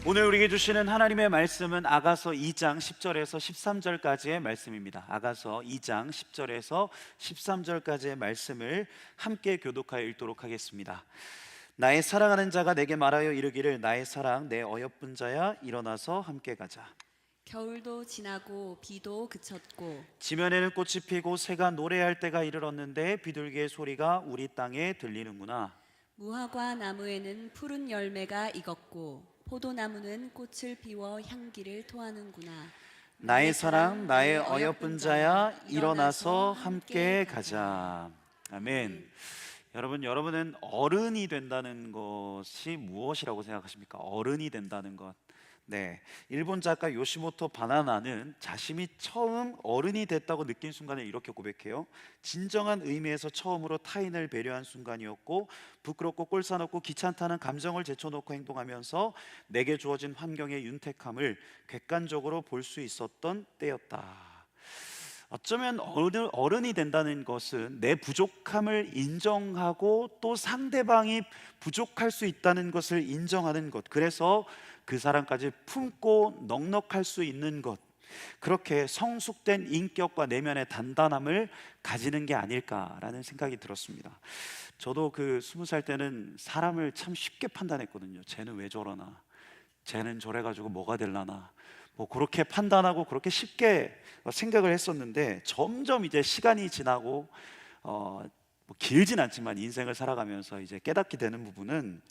오늘 우리에게 주시는 하나님의 말씀은 아가서 2장 10절에서 13절까지의 말씀입니다. 아가서 2장 10절에서 13절까지의 말씀을 함께 교독하여 읽도록 하겠습니다. 나의 사랑하는 자가 내게 말하여 이르기를 나의 사랑 내 어여쁜 자야 일어나서 함께 가자. 겨울도 지나고 비도 그쳤고 지면에는 꽃이 피고 새가 노래할 때가 이르렀는데 비둘기의 소리가 우리 땅에 들리는구나. 무화과 나무에는 푸른 열매가 익었고 포도나무는 꽃을 피워 향기를 토하는구나. 나의 사랑 나의 어여쁜 자야 일어나서 함께 가자. 아멘. 여러분은 어른이 된다는 것이 무엇이라고 생각하십니까? 어른이 된다는 것. 네, 일본 작가 요시모토 바나나는 자신이 처음 어른이 됐다고 느낀 순간을 이렇게 고백해요. 진정한 의미에서 처음으로 타인을 배려한 순간이었고, 부끄럽고 꼴싸놓고 귀찮다는 감정을 제쳐놓고 행동하면서 내게 주어진 환경의 윤택함을 객관적으로 볼 수 있었던 때였다. 어쩌면 어른이 된다는 것은 내 부족함을 인정하고 또 상대방이 부족할 수 있다는 것을 인정하는 것, 그래서 그 사람까지 품고 넉넉할 수 있는 것, 그렇게 성숙된 인격과 내면의 단단함을 가지는 게 아닐까라는 생각이 들었습니다. 저도 그 20살 때는 사람을 참 쉽게 판단했거든요. 쟤는 왜 저러나, 쟤는 저래가지고 뭐가 될라나, 뭐 그렇게 판단하고 그렇게 쉽게 생각을 했었는데, 점점 이제 시간이 지나고 뭐 길진 않지만 인생을 살아가면서 이제 깨닫게 되는 부분은,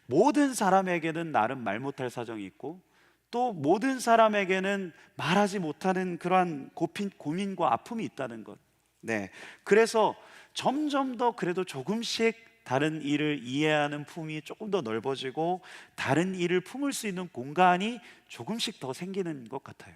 모든 사람에게는 나름 말 못할 사정이 있고, 또 모든 사람에게는 말하지 못하는 그러한 고민과 아픔이 있다는 것. 네, 그래서 점점 더 그래도 조금씩 다른 일을 이해하는 품이 조금 더 넓어지고, 다른 일을 품을 수 있는 공간이 조금씩 더 생기는 것 같아요.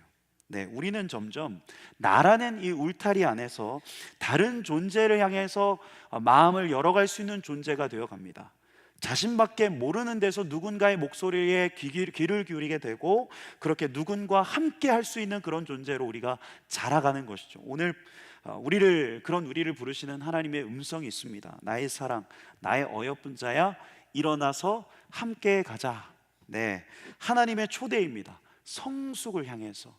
네, 우리는 점점 나라는 이 울타리 안에서 다른 존재를 향해서 마음을 열어갈 수 있는 존재가 되어 갑니다. 자신밖에 모르는 데서 누군가의 목소리에 귀를 기울이게 되고, 그렇게 누군가 함께 할 수 있는 그런 존재로 우리가 자라가는 것이죠. 오늘 그런 우리를 부르시는 하나님의 음성이 있습니다. 나의 사랑 나의 어여쁜 자야 일어나서 함께 가자. 네, 하나님의 초대입니다. 성숙을 향해서,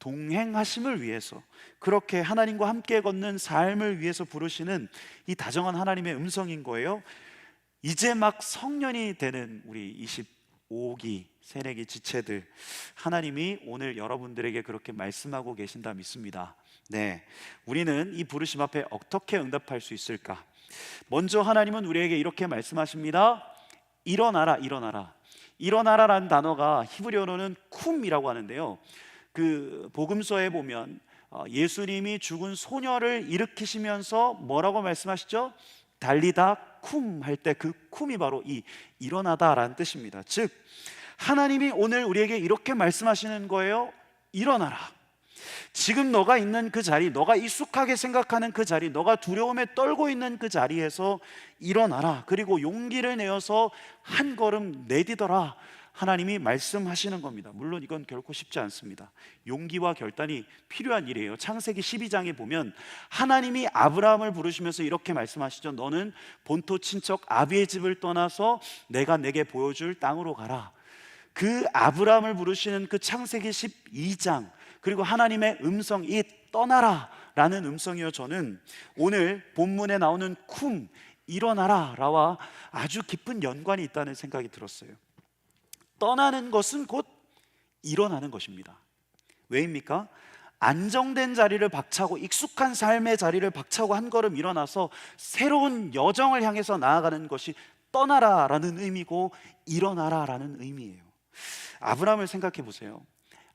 동행하심을 위해서, 그렇게 하나님과 함께 걷는 삶을 위해서 부르시는 이 다정한 하나님의 음성인 거예요. 이제 막 성년이 되는 우리 25기 새내기 지체들, 하나님이 오늘 여러분들에게 그렇게 말씀하고 계신다 믿습니다. 네, 우리는 이 부르심 앞에 어떻게 응답할 수 있을까? 먼저 하나님은 우리에게 이렇게 말씀하십니다. 일어나라, 일어나라. 일어나라라는 단어가 히브리어로는 쿰이라고 하는데요, 그 복음서에 보면 예수님이 죽은 소녀를 일으키시면서 뭐라고 말씀하시죠? 달리다 쿰 할 때 그 쿰이 바로 이 일어나다라는 뜻입니다. 즉 하나님이 오늘 우리에게 이렇게 말씀하시는 거예요. 일어나라. 지금 너가 있는 그 자리, 너가 익숙하게 생각하는 그 자리, 너가 두려움에 떨고 있는 그 자리에서 일어나라. 그리고 용기를 내어서 한 걸음 내디더라. 하나님이 말씀하시는 겁니다. 물론 이건 결코 쉽지 않습니다. 용기와 결단이 필요한 일이에요. 창세기 12장에 보면 하나님이 아브라함을 부르시면서 이렇게 말씀하시죠. 너는 본토 친척 아비의 집을 떠나서 내가 내게 보여줄 땅으로 가라. 그 아브라함을 부르시는 그 창세기 12장, 그리고 하나님의 음성, 이 떠나라 라는 음성이요, 저는 오늘 본문에 나오는 쿰, 일어나라 라와 아주 깊은 연관이 있다는 생각이 들었어요. 떠나는 것은 곧 일어나는 것입니다. 왜입니까? 안정된 자리를 박차고 익숙한 삶의 자리를 박차고 한 걸음 일어나서 새로운 여정을 향해서 나아가는 것이 떠나라라는 의미고 일어나라라는 의미예요. 아브라함을 생각해 보세요.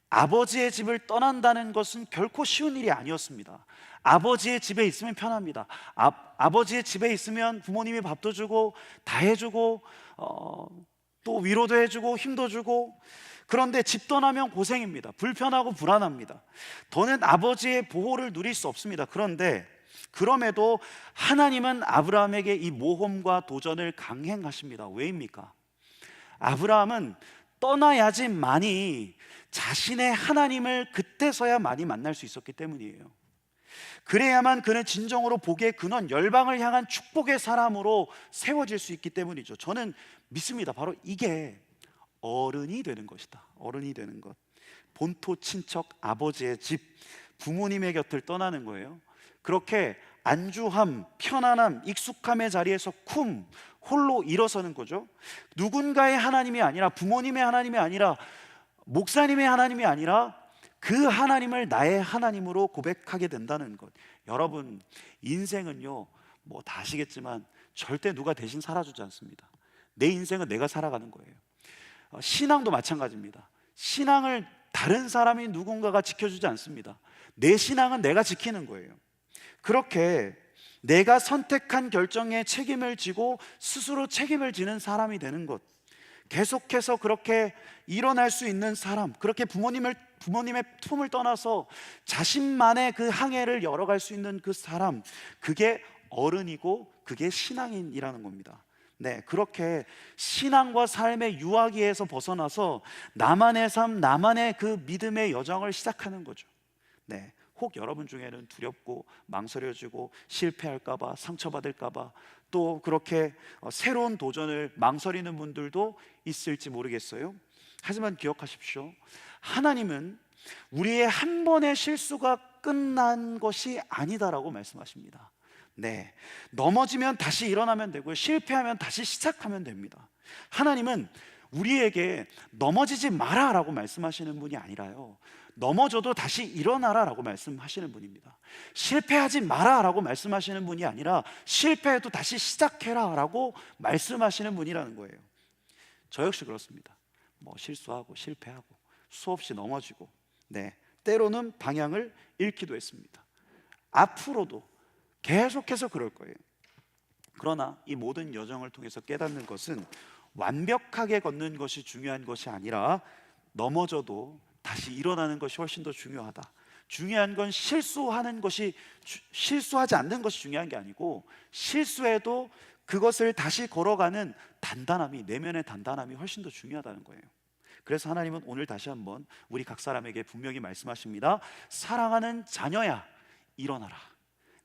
아버지의 집을 떠난다는 것은 결코 쉬운 일이 아니었습니다. 아버지의 집에 있으면 편합니다. 아버지의 집에 있으면 부모님이 밥도 주고 다 해주고 또 위로도 해주고 힘도 주고, 그런데 집 떠나면 고생입니다. 불편하고 불안합니다. 더는 아버지의 보호를 누릴 수 없습니다. 그럼에도 하나님은 아브라함에게 이 모험과 도전을 강행하십니다. 왜입니까? 아브라함은 떠나야지만이 자신의 하나님을 그때서야 많이 만날 수 있었기 때문이에요. 그래야만 그는 진정으로 복의 근원, 열방을 향한 축복의 사람으로 세워질 수 있기 때문이죠. 저는 믿습니다. 바로 이게 어른이 되는 것이다. 어른이 되는 것. 본토 친척 아버지의 집, 부모님의 곁을 떠나는 거예요. 그렇게 안주함, 편안함, 익숙함의 자리에서 홀로 일어서는 거죠. 누군가의 하나님이 아니라, 부모님의 하나님이 아니라, 목사님의 하나님이 아니라 그 하나님을 나의 하나님으로 고백하게 된다는 것. 여러분, 인생은요, 뭐 다 아시겠지만 절대 누가 대신 살아주지 않습니다. 내 인생은 내가 살아가는 거예요. 신앙도 마찬가지입니다. 신앙을 다른 사람이 누군가가 지켜주지 않습니다. 내 신앙은 내가 지키는 거예요. 그렇게 내가 선택한 결정에 책임을 지고 스스로 책임을 지는 사람이 되는 것, 계속해서 그렇게 일어날 수 있는 사람, 그렇게 부모님의 품을 떠나서 자신만의 그 항해를 열어갈 수 있는 그 사람, 그게 어른이고 그게 신앙인이라는 겁니다. 네, 그렇게 신앙과 삶의 유아기에서 벗어나서 나만의 삶, 나만의 그 믿음의 여정을 시작하는 거죠. 네, 혹 여러분 중에는 두렵고 망설여지고 실패할까봐, 상처받을까봐, 또 그렇게 새로운 도전을 망설이는 분들도 있을지 모르겠어요. 하지만 기억하십시오. 하나님은 우리의 한 번의 실수가 끝난 것이 아니다라고 말씀하십니다. 네, 넘어지면 다시 일어나면 되고요, 실패하면 다시 시작하면 됩니다. 하나님은 우리에게 넘어지지 마라 라고 말씀하시는 분이 아니라요, 넘어져도 다시 일어나라 라고 말씀하시는 분입니다. 실패하지 마라 라고 말씀하시는 분이 아니라 실패해도 다시 시작해라 라고 말씀하시는 분이라는 거예요. 저 역시 그렇습니다. 뭐 실수하고 실패하고 수없이 넘어지고, 네, 때로는 방향을 잃기도 했습니다. 앞으로도 계속해서 그럴 거예요. 그러나 이 모든 여정을 통해서 깨닫는 것은 완벽하게 걷는 것이 중요한 것이 아니라 넘어져도 다시 일어나는 것이 훨씬 더 중요하다. 중요한 건 실수하지 않는 것이 중요한 게 아니고, 실수해도 그것을 다시 걸어가는 단단함이, 내면의 단단함이 훨씬 더 중요하다는 거예요. 그래서 하나님은 오늘 다시 한번 우리 각 사람에게 분명히 말씀하십니다. 사랑하는 자녀야, 일어나라.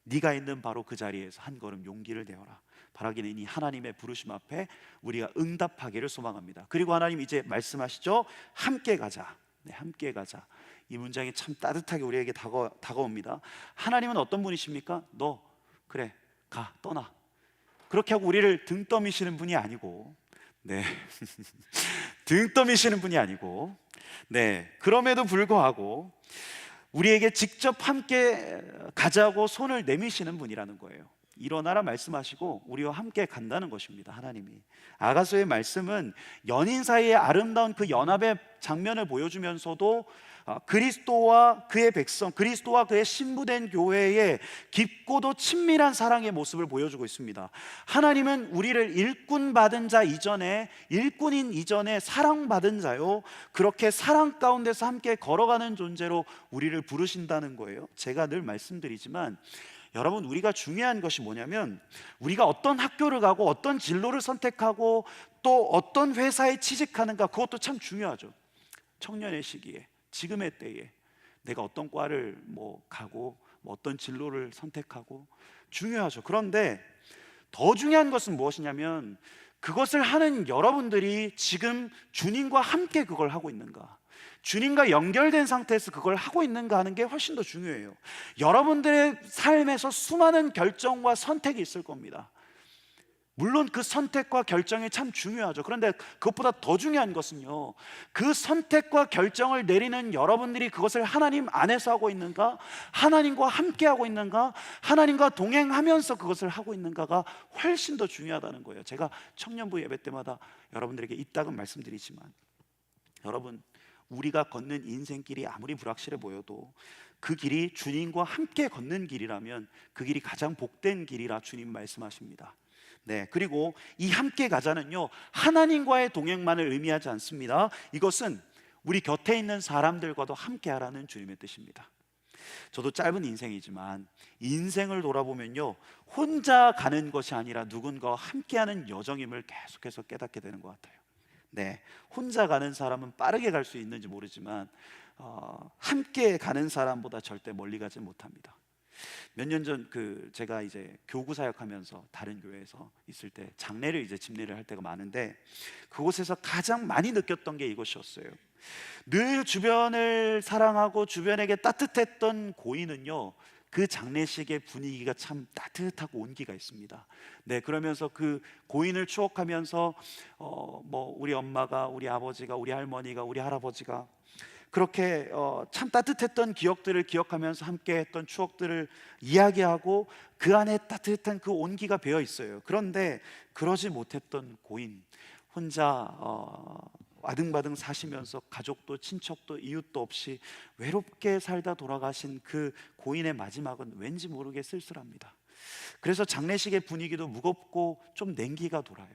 네가 있는 바로 그 자리에서 한 걸음 용기를 내어라. 바라기는 이 하나님의 부르심 앞에 우리가 응답하기를 소망합니다. 그리고 하나님 이제 말씀하시죠. 함께 가자. 네, 함께 가자. 이 문장이 참 따뜻하게 우리에게 다가옵니다. 하나님은 어떤 분이십니까? 너 그래 가, 떠나. 그렇게 하고 우리를 등 떠미시는 분이 아니고, 네, 등 떠미시는 분이 아니고, 네, 그럼에도 불구하고 우리에게 직접 함께 가자고 손을 내미시는 분이라는 거예요. 일어나라 말씀하시고 우리와 함께 간다는 것입니다. 하나님이. 아가서의 말씀은 연인 사이의 아름다운 그 연합의 장면을 보여주면서도 그리스도와 그의 백성, 그리스도와 그의 신부된 교회의 깊고도 친밀한 사랑의 모습을 보여주고 있습니다. 하나님은 우리를 일꾼받은 자 이전에, 일꾼인 이전에 사랑받은 자요, 그렇게 사랑 가운데서 함께 걸어가는 존재로 우리를 부르신다는 거예요. 제가 늘 말씀드리지만 여러분, 우리가 중요한 것이 뭐냐면 우리가 어떤 학교를 가고 어떤 진로를 선택하고 또 어떤 회사에 취직하는가, 그것도 참 중요하죠. 청년의 시기에, 지금의 때에 내가 어떤 과를 가고 어떤 진로를 선택하고 중요하죠. 그런데 더 중요한 것은 무엇이냐면 그것을 하는 여러분들이 지금 주님과 함께 그걸 하고 있는가, 주님과 연결된 상태에서 그걸 하고 있는가 하는 게 훨씬 더 중요해요. 여러분들의 삶에서 수많은 결정과 선택이 있을 겁니다. 물론 그 선택과 결정이 참 중요하죠. 그런데 그것보다 더 중요한 것은요, 그 선택과 결정을 내리는 여러분들이 그것을 하나님 안에서 하고 있는가, 하나님과 함께 하고 있는가, 하나님과 동행하면서 그것을 하고 있는가가 훨씬 더 중요하다는 거예요. 제가 청년부 예배 때마다 여러분들에게 이따금 말씀드리지만, 여러분, 우리가 걷는 인생길이 아무리 불확실해 보여도 그 길이 주님과 함께 걷는 길이라면 그 길이 가장 복된 길이라 주님 말씀하십니다. 네, 그리고 이 함께 가자는요, 하나님과의 동행만을 의미하지 않습니다. 이것은 우리 곁에 있는 사람들과도 함께 하라는 주님의 뜻입니다. 저도 짧은 인생이지만 인생을 돌아보면요, 혼자 가는 것이 아니라 누군가와 함께하는 여정임을 계속해서 깨닫게 되는 것 같아요. 네, 혼자 가는 사람은 빠르게 갈 수 있는지 모르지만 함께 가는 사람보다 절대 멀리 가지 못합니다. 몇 년 전 제가 이제 교구 사역하면서 다른 교회에서 있을 때 장례를 이제 집례를 할 때가 많은데, 그곳에서 가장 많이 느꼈던 게 이것이었어요. 늘 주변을 사랑하고 주변에게 따뜻했던 고인은요, 그 장례식의 분위기가 참 따뜻하고 온기가 있습니다. 네, 그러면서 그 고인을 추억하면서 뭐 우리 엄마가, 우리 아버지가, 우리 할머니가, 우리 할아버지가 그렇게 참 따뜻했던 기억들을 기억하면서 함께했던 추억들을 이야기하고 그 안에 따뜻한 그 온기가 배어 있어요. 그런데 그러지 못했던 고인, 혼자 아등바등 사시면서 가족도 친척도 이웃도 없이 외롭게 살다 돌아가신 그 고인의 마지막은 왠지 모르게 쓸쓸합니다. 그래서 장례식의 분위기도 무겁고 좀 냉기가 돌아요.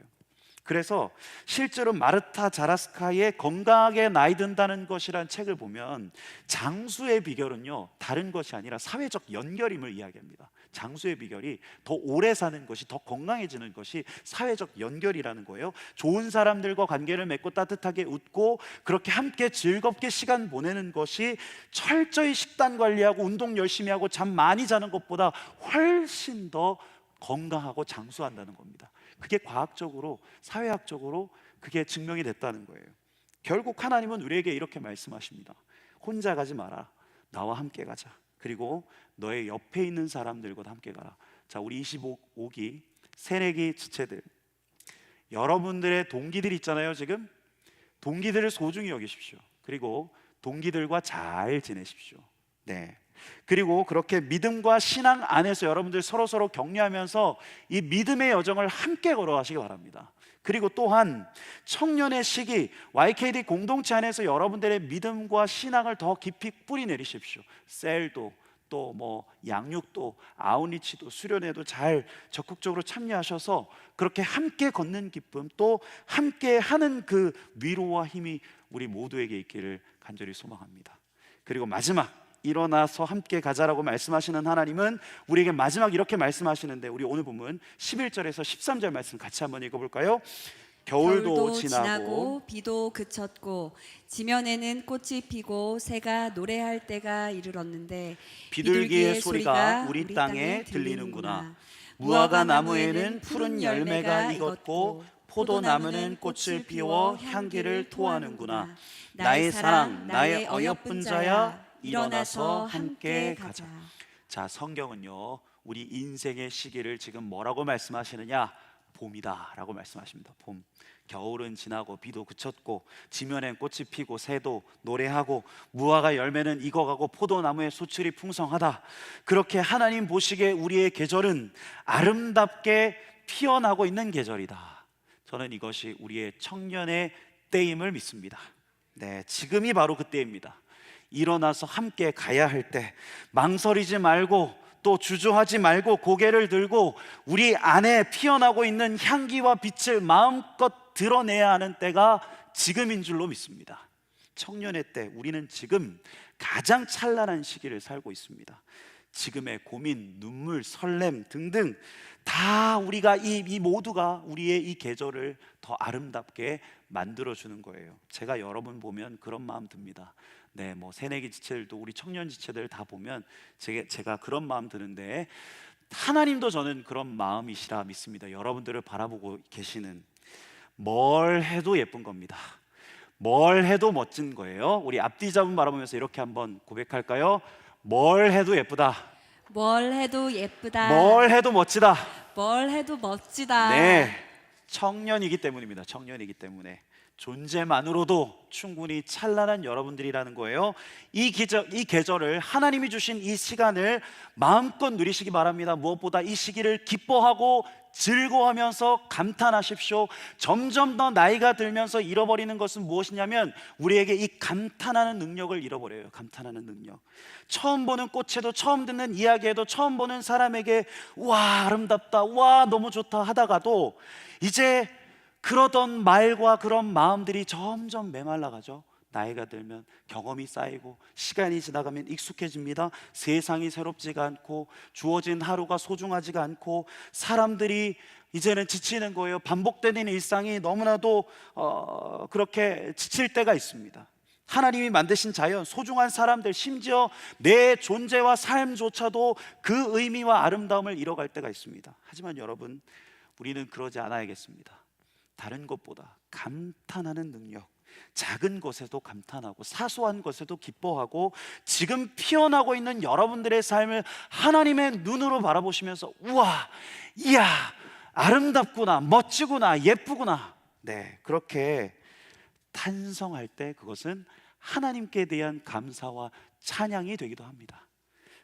그래서 실제로 마르타 자라스카의 건강하게 나이 든다는 것이란 책을 보면 장수의 비결은요, 다른 것이 아니라 사회적 연결임을 이야기합니다. 장수의 비결이 더 오래 사는 것이, 더 건강해지는 것이 사회적 연결이라는 거예요. 좋은 사람들과 관계를 맺고 따뜻하게 웃고 그렇게 함께 즐겁게 시간 보내는 것이 철저히 식단 관리하고 운동 열심히 하고 잠 많이 자는 것보다 훨씬 더 건강하고 장수한다는 겁니다. 그게 과학적으로, 사회학적으로 그게 증명이 됐다는 거예요. 결국 하나님은 우리에게 이렇게 말씀하십니다. 혼자 가지 마라. 나와 함께 가자. 그리고 너의 옆에 있는 사람들과 함께 가라. 자, 우리 25기 새내기 지체들, 여러분들의 동기들 있잖아요. 지금 동기들을 소중히 여기십시오. 그리고 동기들과 잘 지내십시오. 네. 그리고 그렇게 믿음과 신앙 안에서 여러분들 서로 격려하면서 이 믿음의 여정을 함께 걸어가시기 바랍니다. 그리고 또한 청년의 시기, YKD 공동체 안에서 여러분들의 믿음과 신앙을 더 깊이 뿌리 내리십시오. 셀도, 또 뭐 양육도, 아웃리치도, 수련회도 잘 적극적으로 참여하셔서 그렇게 함께 걷는 기쁨, 또 함께 하는 그 위로와 힘이 우리 모두에게 있기를 간절히 소망합니다. 그리고 마지막, 일어나서 함께 가자라고 말씀하시는 하나님은 우리에게 마지막 이렇게 말씀하시는데, 우리 오늘 본문 11절에서 13절 말씀 같이 한번 읽어볼까요? 겨울도 지나고 비도 그쳤고 지면에는 꽃이 피고 새가 노래할 때가 이르렀는데 비둘기의 소리가 우리 땅에 들리는구나. 무화과 나무에는 푸른 열매가 익었고 포도나무는 꽃을 피워 향기를 토하는구나. 나의 사랑, 나의 어여쁜 자야, 일어나서 함께 가자. 자, 성경은요, 우리 인생의 시기를 지금 뭐라고 말씀하시느냐? 봄이다 라고 말씀하십니다. 봄. 겨울은 지나고 비도 그쳤고 지면엔 꽃이 피고 새도 노래하고 무화과 열매는 익어가고 포도나무의 소출이 풍성하다. 그렇게 하나님 보시기에 우리의 계절은 아름답게 피어나고 있는 계절이다. 저는 이것이 우리의 청년의 때임을 믿습니다. 네, 지금이 바로 그때입니다. 일어나서 함께 가야 할 때 망설이지 말고 또 주저하지 말고 고개를 들고 우리 안에 피어나고 있는 향기와 빛을 마음껏 드러내야 하는 때가 지금인 줄로 믿습니다. 청년의 때, 우리는 지금 가장 찬란한 시기를 살고 있습니다. 지금의 고민, 눈물, 설렘 등등 다 우리가 이 모두가 우리의 이 계절을 더 아름답게 만들어주는 거예요. 제가 여러분 보면 그런 마음 듭니다. 네, 뭐 새내기 지체들도 우리 청년 지체들 다 보면 제가 그런 마음 드는데, 하나님도 저는 그런 마음이시라 믿습니다. 여러분들을 바라보고 계시는, 뭘 해도 예쁜 겁니다. 뭘 해도 멋진 거예요. 우리 앞뒤 잡음 바라보면서 이렇게 한번 고백할까요? 뭘 해도 예쁘다. 뭘 해도 예쁘다. 뭘 해도 멋지다. 뭘 해도 멋지다. 네, 청년이기 때문입니다. 청년이기 때문에 존재만으로도 충분히 찬란한 여러분들이라는 거예요. 이 계절을, 하나님이 주신 이 시간을 마음껏 누리시기 바랍니다. 무엇보다 이 시기를 기뻐하고 즐거워하면서 감탄하십시오. 점점 더 나이가 들면서 잃어버리는 것은 무엇이냐면 우리에게 이 감탄하는 능력을 잃어버려요. 감탄하는 능력. 처음 보는 꽃에도, 처음 듣는 이야기에도, 처음 보는 사람에게 와 아름답다, 와 너무 좋다 하다가도 이제 그러던 말과 그런 마음들이 점점 메말라가죠. 나이가 들면 경험이 쌓이고 시간이 지나가면 익숙해집니다. 세상이 새롭지가 않고 주어진 하루가 소중하지가 않고 사람들이 이제는 지치는 거예요. 반복되는 일상이 너무나도 그렇게 지칠 때가 있습니다. 하나님이 만드신 자연, 소중한 사람들, 심지어 내 존재와 삶조차도 그 의미와 아름다움을 잃어갈 때가 있습니다. 하지만 여러분, 우리는 그러지 않아야겠습니다. 다른 것보다 감탄하는 능력, 작은 것에도 감탄하고 사소한 것에도 기뻐하고 지금 피어나고 있는 여러분들의 삶을 하나님의 눈으로 바라보시면서 우와, 이야, 아름답구나, 멋지구나, 예쁘구나, 네, 그렇게 탄성할 때 그것은 하나님께 대한 감사와 찬양이 되기도 합니다.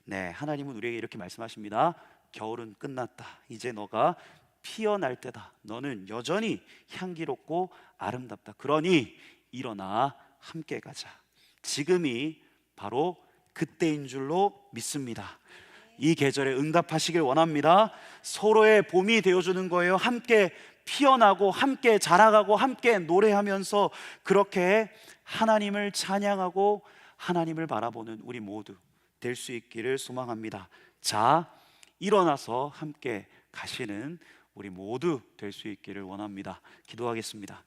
네, 하나님은 우리에게 이렇게 말씀하십니다. 겨울은 끝났다. 이제 너가 피어날 때다. 너는 여전히 향기롭고 아름답다. 그러니 일어나 함께 가자. 지금이 바로 그때인 줄로 믿습니다. 이 계절에 응답하시길 원합니다. 서로의 봄이 되어주는 거예요. 함께 피어나고 함께 자라가고 함께 노래하면서 그렇게 하나님을 찬양하고 하나님을 바라보는 우리 모두 될 수 있기를 소망합니다. 자, 일어나서 함께 가시는 우리 모두 될 수 있기를 원합니다. 기도하겠습니다.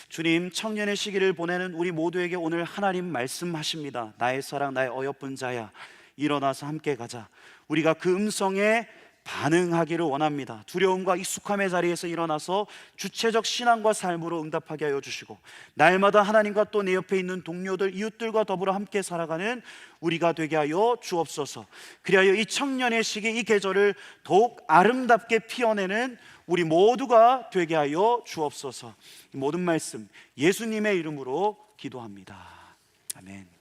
주님, 청년의 시기를 보내는 우리 모두에게 오늘 하나님 말씀하십니다. 나의 사랑, 나의 어여쁜 자야, 일어나서 함께 가자. 우리가 그 음성에 반응하기를 원합니다. 두려움과 익숙함의 자리에서 일어나서 주체적 신앙과 삶으로 응답하게 하여 주시고, 날마다 하나님과 또 내 옆에 있는 동료들, 이웃들과 더불어 함께 살아가는 우리가 되게 하여 주옵소서. 그리하여 이 청년의 시기, 이 계절을 더욱 아름답게 피어내는 우리 모두가 되게 하여 주옵소서. 이 모든 말씀 예수님의 이름으로 기도합니다. 아멘.